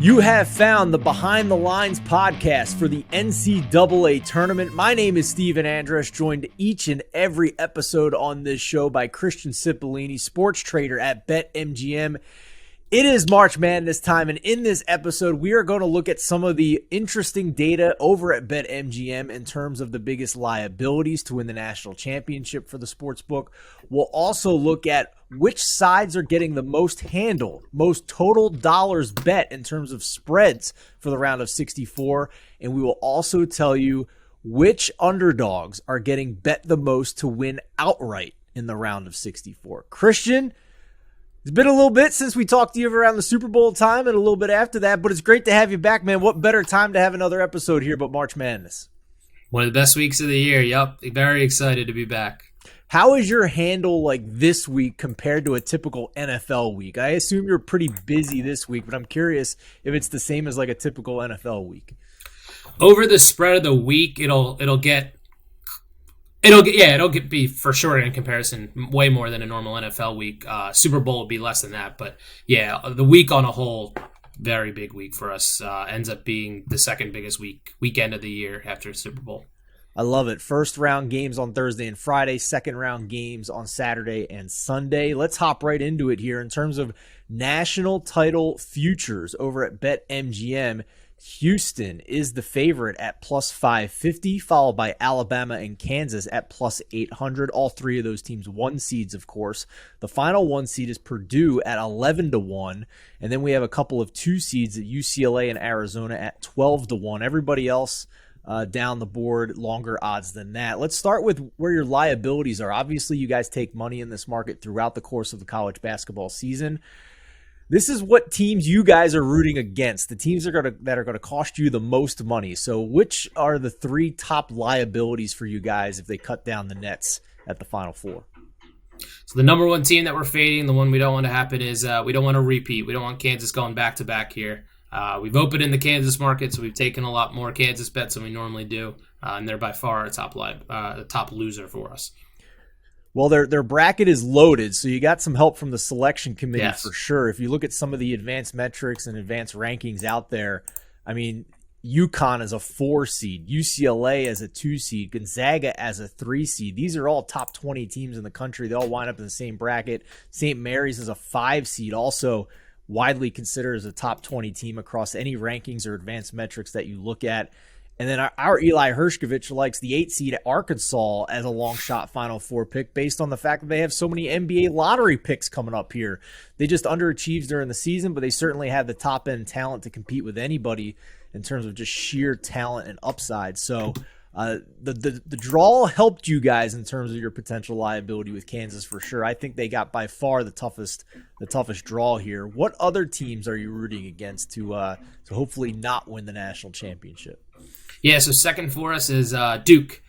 You have found the Behind the Lines podcast for the NCAA tournament. My name is Stephen Andress, joined each and every episode on this show by Christian Cipollini, sports trader at BetMGM. It is March Madness time, and in this episode, we are going to look at some of the interesting data over at BetMGM in terms of the biggest liabilities to win the national championship for the sportsbook. We'll also look at which sides are getting the most handle, most total dollars bet in terms of spreads for the round of 64, and we will also tell you which underdogs are getting bet the most to win outright in the round of 64. Christian, it's been a little bit since we talked to you around the Super Bowl time and a little bit after that, but it's great to have you back, man. What better time to have another episode here but March Madness? One of the best weeks of the year. Yep. Very excited to be back. How is your handle like this week compared to a typical NFL week? I assume you're pretty busy this week, but I'm curious if it's the same as like a typical NFL week. Over the spread of the week, it'll be for sure in comparison way more than a normal NFL week. Super Bowl will be less than that, but yeah, the week on a whole, very big week for us. Ends up being the second biggest weekend of the year after Super Bowl. I love it. First round games on Thursday and Friday, second round games on Saturday and Sunday. Let's hop right into it here in terms of national title futures over at BetMGM. Houston is the favorite at plus 550, followed by Alabama and Kansas at plus 800. All three of those teams one seeds, of course. The final one seed is Purdue at 11-1, and then we have a couple of two seeds at UCLA and Arizona at 12-1. Everybody else down the board, longer odds than that. Let's start with where your liabilities are. Obviously, you guys take money in this market throughout the course of the college basketball season. This is what teams you guys are rooting against, the teams that are going to cost you the most money. So which are the three top liabilities for you guys if they cut down the nets at the Final Four? So the number one team that we're fading, the one we don't want to happen is we don't want to repeat. We don't want Kansas going back-to-back here. We've opened in the Kansas market, so we've taken a lot more Kansas bets than we normally do, and they're by far a top loser for us. Well, their bracket is loaded, so you got some help from the selection committee Yes. for sure. If you look at some of the advanced metrics and advanced rankings out there, I mean, UConn as a 4 seed, UCLA as a 2 seed, Gonzaga as a 3 seed. These are all top 20 teams in the country. They all wind up in the same bracket. St. Mary's as a 5 seed, also widely considered as a top 20 team across any rankings or advanced metrics that you look at. And then our Eli Hershkovich likes the 8 seed at Arkansas as a long shot Final Four pick based on the fact that they have so many NBA lottery picks coming up here. They just underachieved during the season, but they certainly have the top end talent to compete with anybody in terms of just sheer talent and upside. So the draw helped you guys in terms of your potential liability with Kansas for sure. I think they got by far the toughest draw here. What other teams are you rooting against to hopefully not win the national championship? Yeah, so second for us is Duke.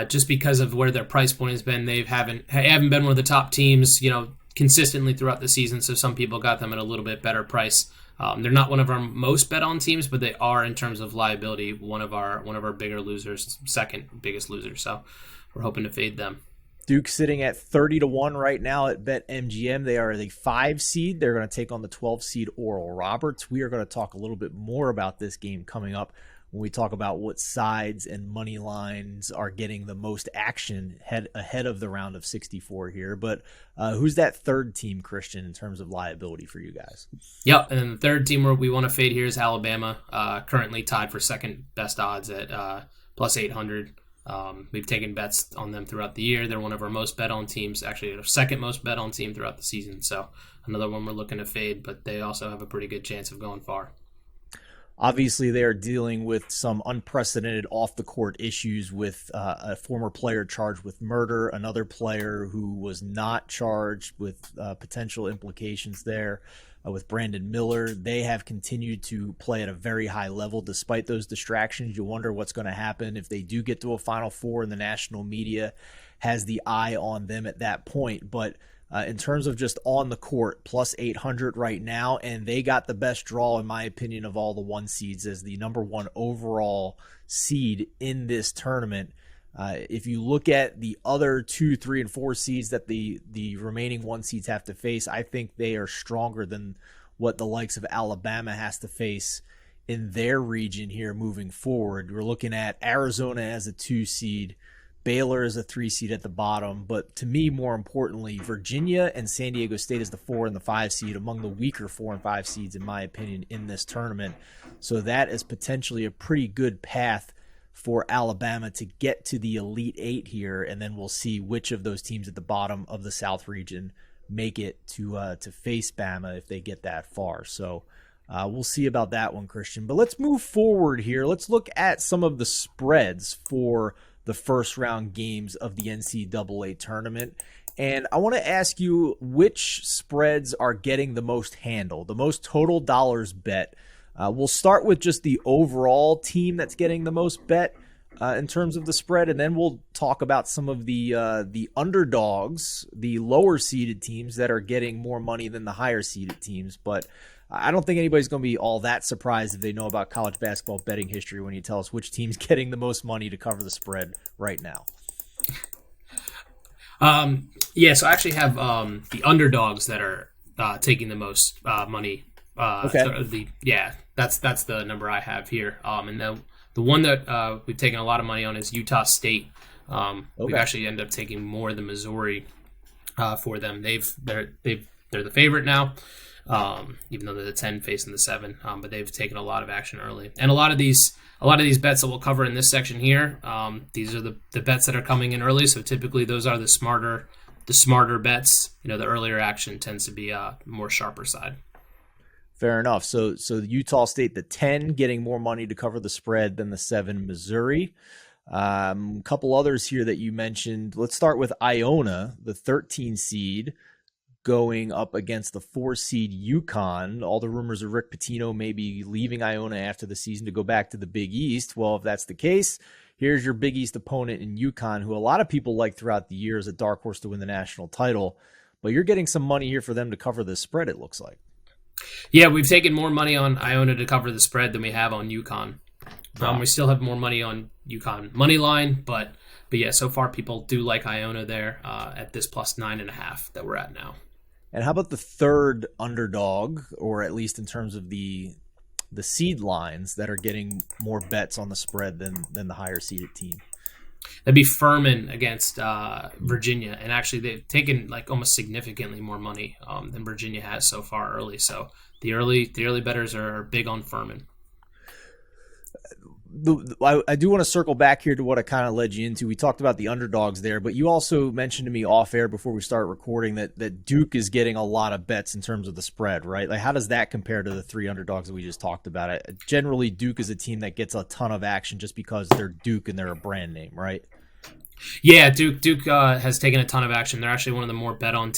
Just because of where their price point has been, they haven't been one of the top teams, consistently throughout the season. So some people got them at a little bit better price. They're not one of our most bet on teams, but they are in terms of liability one of our bigger losers, second biggest loser. So we're hoping to fade them. Duke sitting at 30-1 right now at BetMGM. They are the 5 seed. They're going to take on the 12 seed Oral Roberts. We are going to talk a little bit more about this game coming up when we talk about what sides and money lines are getting the most action ahead of the round of 64 here. But who's that third team, Christian, in terms of liability for you guys? Yep, and then the third team where we want to fade here is Alabama, currently tied for second best odds at plus 800. We've taken bets on them throughout the year. They're one of our most bet on teams, actually our second most bet on team throughout the season. So another one we're looking to fade, but they also have a pretty good chance of going far. Obviously, they are dealing with some unprecedented off-the-court issues with a former player charged with murder, another player who was not charged with potential implications there with Brandon Miller. They have continued to play at a very high level despite those distractions. You wonder what's going to happen if they do get to a Final Four and the national media has the eye on them at that point. But in terms of just on the court, plus 800 right now, and they got the best draw, in my opinion, of all the 1 seeds as the number 1 overall seed in this tournament. If you look at the other 2, 3, and 4 seeds that the remaining 1 seeds have to face, I think they are stronger than what the likes of Alabama has to face in their region here moving forward. We're looking at Arizona as a 2 seed, Baylor as a 3 seed at the bottom, but to me, more importantly, Virginia and San Diego State as the 4 and the 5 seed, among the weaker 4 and 5 seeds, in my opinion, in this tournament. So that is potentially a pretty good path for Alabama to get to the Elite 8 here, and then we'll see which of those teams at the bottom of the South region make it to face Bama if they get that far. So we'll see about that one, Christian. But let's move forward here. Let's look at some of the spreads for the first round games of the NCAA tournament. And I want to ask you which spreads are getting the most handle, the most total dollars bet. We'll start with just the overall team that's getting the most bet in terms of the spread, and then we'll talk about some of the underdogs, the lower seeded teams that are getting more money than the higher seeded teams. But I don't think anybody's going to be all that surprised if they know about college basketball betting history when you tell us which team's getting the most money to cover the spread right now. So I actually have the underdogs that are taking the most money. Okay. That's the number I have here. And the one that we've taken a lot of money on is Utah State. We've actually ended up taking more than Missouri for them. They're the favorite now, even though they're the 10 facing the 7. But they've taken a lot of action early, and a lot of these bets that we'll cover in this section here. These are the bets that are coming in early. So typically those are the smarter bets. The earlier action tends to be more sharper side. Fair enough. So Utah State, the 10, getting more money to cover the spread than the 7 Missouri. A couple others here that you mentioned. Let's start with Iona, the 13 seed, going up against the 4 seed UConn. All the rumors of Rick Pitino maybe leaving Iona after the season to go back to the Big East. Well, if that's the case, here's your Big East opponent in UConn, who a lot of people like throughout the year as a dark horse to win the national title. But you're getting some money here for them to cover this spread, it looks like. Yeah, we've taken more money on Iona to cover the spread than we have on UConn. We still have more money on UConn money line, but yeah, so far people do like Iona there at this plus 9.5 that we're at now. And how about the third underdog, or at least in terms of the seed lines that are getting more bets on the spread than the higher seeded team? That'd be Furman against Virginia, and actually they've taken like almost significantly more money than Virginia has so far early. So the early bettors are big on Furman. I do want to circle back here to what I kind of led you into. We talked about the underdogs there, but you also mentioned to me off air before we started recording that Duke is getting a lot of bets in terms of the spread, right? Like, how does that compare to the 3 underdogs that we just talked about? Generally, Duke is a team that gets a ton of action just because they're Duke and they're a brand name, right? Yeah, Duke has taken a ton of action. They're actually one of the more bet on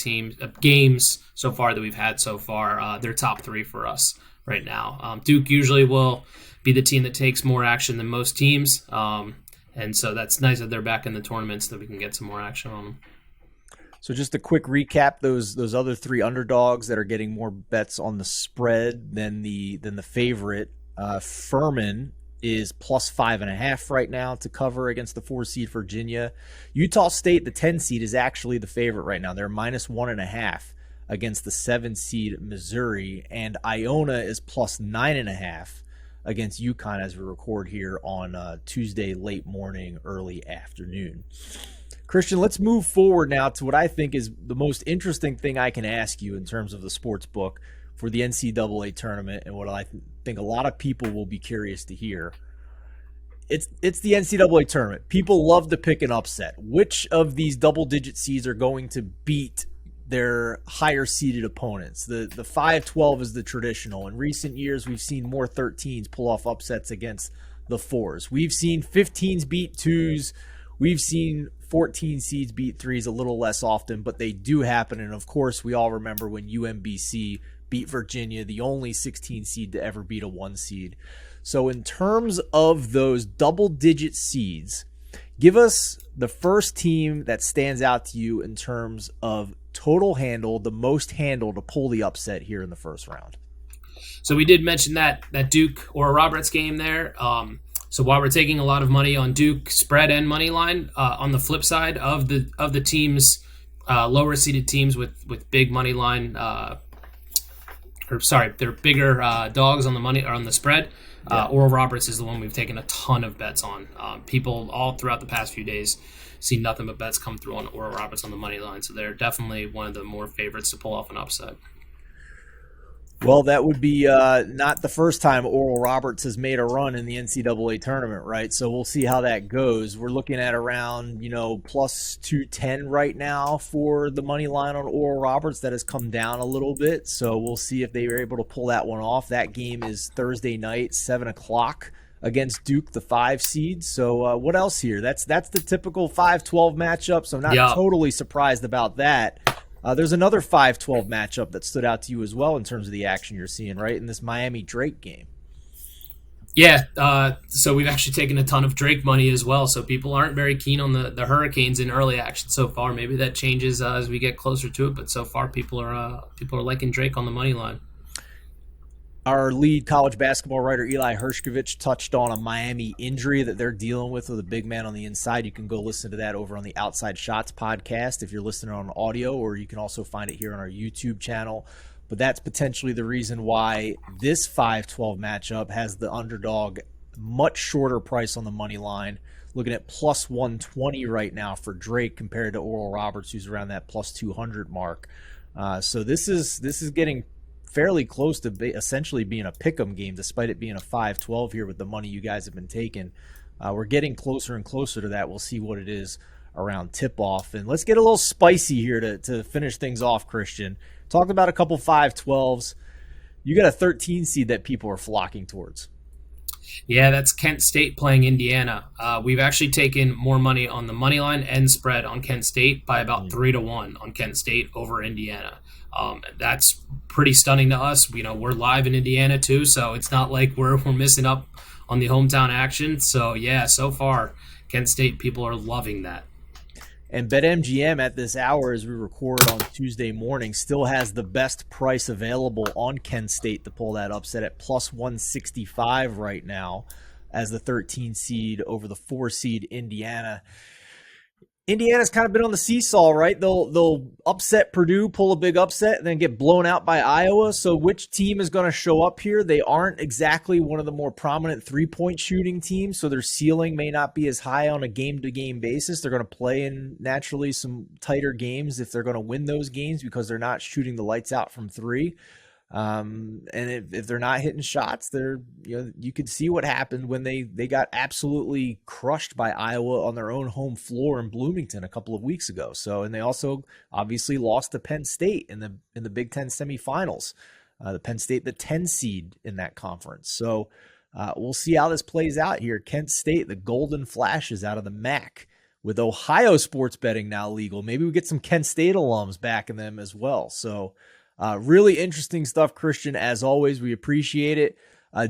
games so far that we've had so far. They're top 3 for us right now. Duke usually will be the team that takes more action than most teams. And so that's nice that they're back in the tournament so that we can get some more action on them. So just a quick recap, those other 3 underdogs that are getting more bets on the spread than the favorite. Furman is plus 5.5 right now to cover against the 4 seed Virginia. Utah State, the 10 seed, is actually the favorite right now. They're minus 1.5 against the 7 seed Missouri, and Iona is plus 9.5 against UConn as we record here on Tuesday late morning, early afternoon. Christian, let's move forward now to what I think is the most interesting thing I can ask you in terms of the sports book for the NCAA tournament, and what I think a lot of people will be curious to hear. It's the NCAA tournament. People love to pick an upset. Which of these double-digit seeds are going to beat their higher seeded opponents? The 5-12 is the traditional. In recent years, we've seen more 13s pull off upsets against the 4s. We've seen 15s beat 2s. We've seen 14 seeds beat 3s a little less often, but they do happen. And of course, we all remember when UMBC beat Virginia, the only 16 seed to ever beat a 1 seed. So in terms of those double-digit seeds, give us the first team that stands out to you in terms of total handle, the most handle to pull the upset here in the first round. So we did mention that Duke or Roberts game there. So while we're taking a lot of money on Duke spread and money line, on the flip side of the teams, lower seeded teams with big money line they're bigger dogs on the money or on the spread. Yeah. Oral Roberts is the one we've taken a ton of bets on. People all throughout the past few days see nothing but bets come through on Oral Roberts on the money line, so they're definitely one of the more favorites to pull off an upset. Well, that would be not the first time Oral Roberts has made a run in the NCAA tournament, right? So we'll see how that goes. We're looking at around, plus 210 right now for the money line on Oral Roberts. That has come down a little bit. So we'll see if they were able to pull that one off. That game is Thursday night, 7 o'clock against Duke, the 5 seed. So what else here? That's the typical 5-12 matchup. So I'm not totally surprised about that. There's another 5-12 matchup that stood out to you as well in terms of the action you're seeing, right, in this Miami-Drake game. Yeah, so we've actually taken a ton of Drake money as well, so people aren't very keen on the Hurricanes in early action so far. Maybe that changes as we get closer to it, but so far people are liking Drake on the money line. Our lead college basketball writer, Eli Hershkovich, touched on a Miami injury that they're dealing with a big man on the inside. You can go listen to that over on the Outside Shots podcast if you're listening on audio, or you can also find it here on our YouTube channel. But that's potentially the reason why this 5-12 matchup has the underdog much shorter price on the money line, looking at plus 120 right now for Drake compared to Oral Roberts, who's around that plus 200 mark. So this is getting fairly close to essentially being a pick'em game, despite it being a 5-12 here with the money you guys have been taking. We're getting closer and closer to that. We'll see what it is around tip-off. And let's get a little spicy here to finish things off, Christian. Talk about a couple 5-12s. You got a 13 seed that people are flocking towards. Yeah, that's Kent State playing Indiana. We've actually taken more money on the money line and spread on Kent State by about 3-1 on Kent State over Indiana. That's pretty stunning to us. We're live in Indiana too, so it's not like we're missing up on the hometown action. So yeah, so far Kent State people are loving that. And BetMGM at this hour, as we record on Tuesday morning, still has the best price available on Kent State to pull that upset at plus 165 right now as the 13 seed over the 4 seed Indiana. Indiana's kind of been on the seesaw, right? They'll upset Purdue, pull a big upset, and then get blown out by Iowa. So which team is going to show up here? They aren't exactly one of the more prominent three-point shooting teams, so their ceiling may not be as high on a game-to-game basis. They're going to play in naturally some tighter games if they're going to win those games because they're not shooting the lights out from three. And if they're not hitting shots, you could see what happened when they got absolutely crushed by Iowa on their own home floor in Bloomington a couple of weeks ago. So, and they also obviously lost to Penn State in the Big Ten semifinals. The Penn State, the 10 seed in that conference. So we'll see how this plays out here. Kent State, the Golden Flashes out of the MAC, with Ohio sports betting now legal. Maybe we get some Kent State alums backing them as well. So. Really interesting stuff, Christian. As always, we appreciate it.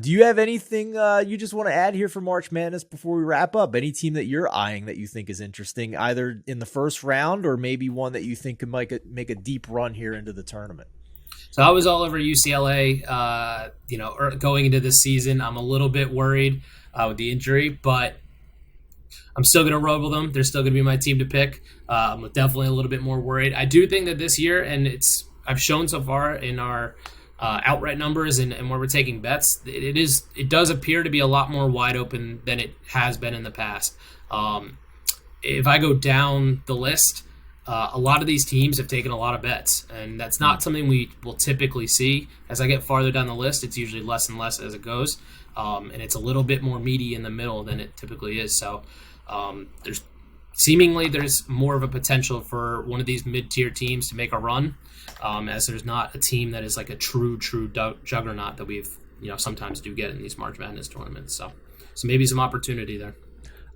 Do you have anything you just want to add here for March Madness before we wrap up? Any team that you're eyeing that you think is interesting, either in the first round or maybe one that you think could make a deep run here into the tournament? So I was all over UCLA, going into this season. I'm a little bit worried with the injury, but I'm still going to roll with them. They're still going to be my team to pick. I'm definitely a little bit more worried. I do think that this year, and I've shown so far in our outright numbers and where we're taking bets, it does appear to be a lot more wide open than it has been in the past. If I go down the list, a lot of these teams have taken a lot of bets, and that's not something we will typically see. As I get farther down the list, it's usually less and less as it goes, and it's a little bit more meaty in the middle than it typically is. So there's more of a potential for one of these mid-tier teams to make a run, as there's not a team that is like a true juggernaut that we've sometimes do get in these March Madness tournaments. So maybe some opportunity there.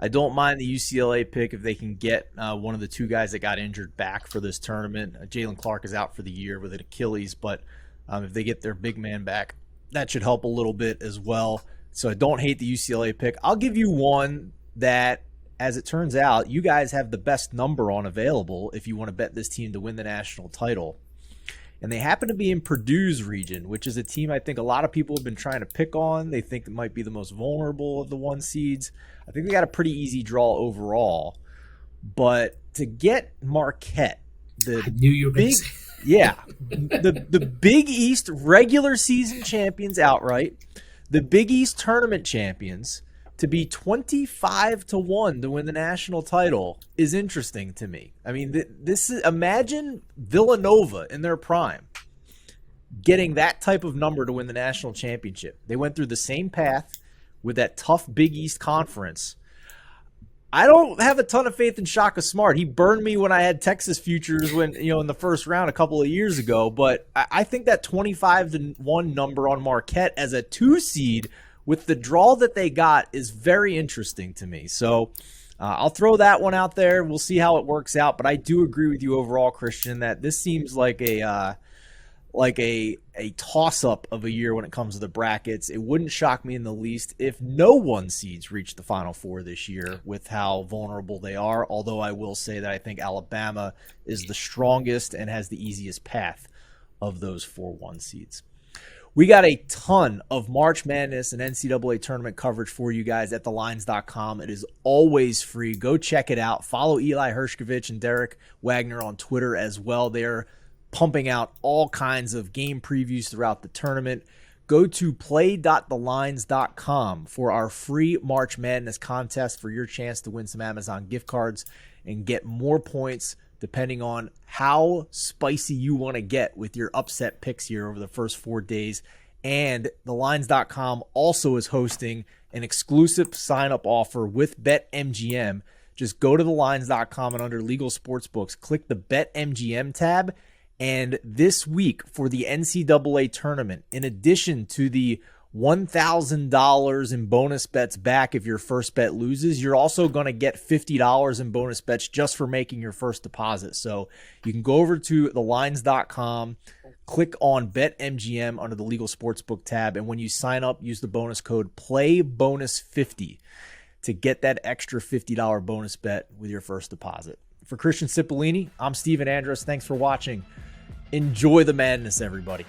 I don't mind the UCLA pick if they can get one of the two guys that got injured back for this tournament. Jalen Clark is out for the year with an Achilles, but if they get their big man back, that should help a little bit as well. So I don't hate the UCLA pick. I'll give you one that, as it turns out, you guys have the best number on available if you want to bet this team to win the national title. And they happen to be in Purdue's region, which is a team I think a lot of people have been trying to pick on. They think it might be the most vulnerable of the 1 seeds. I think they got a pretty easy draw overall. But to get Marquette, Yeah. The Big East regular season champions outright, the Big East tournament champions to be 25-1 to win the national title is interesting to me. I mean, this is, imagine Villanova in their prime getting that type of number to win the national championship. They went through the same path with that tough Big East conference. I don't have a ton of faith in Shaka Smart. He burned me when I had Texas futures in the first round a couple of years ago, but I think that 25-1 number on Marquette as a 2 seed with the draw that they got is very interesting to me. So I'll throw that one out there. We'll see how it works out, but I do agree with you overall, Christian, that this seems like a toss-up of a year when it comes to the brackets. It wouldn't shock me in the least if no 1 seeds reach the Final Four this year with how vulnerable they are, although I will say that I think Alabama is the strongest and has the easiest path of those 4 1 seeds. We got a ton of March Madness and NCAA tournament coverage for you guys at thelines.com. It is always free. Go check it out. Follow Eli Hershkovich and Derek Wagner on Twitter as well. They're pumping out all kinds of game previews throughout the tournament. Go to play.thelines.com for our free March Madness contest for your chance to win some Amazon gift cards and get more points depending on how spicy you want to get with your upset picks here over the first 4 days. And thelines.com also is hosting an exclusive sign-up offer with BetMGM. Just go to thelines.com and under legal sportsbooks, click the BetMGM tab. And this week for the NCAA tournament, in addition to the $1,000 in bonus bets back if your first bet loses, you're also going to get $50 in bonus bets just for making your first deposit. So you can go over to thelines.com, click on BetMGM under the legal sportsbook tab, and when you sign up, use the bonus code PLAYBONUS50 to get that extra $50 bonus bet with your first deposit. For Christian Cipollini, I'm Stephen Andress. Thanks for watching. Enjoy the madness, everybody.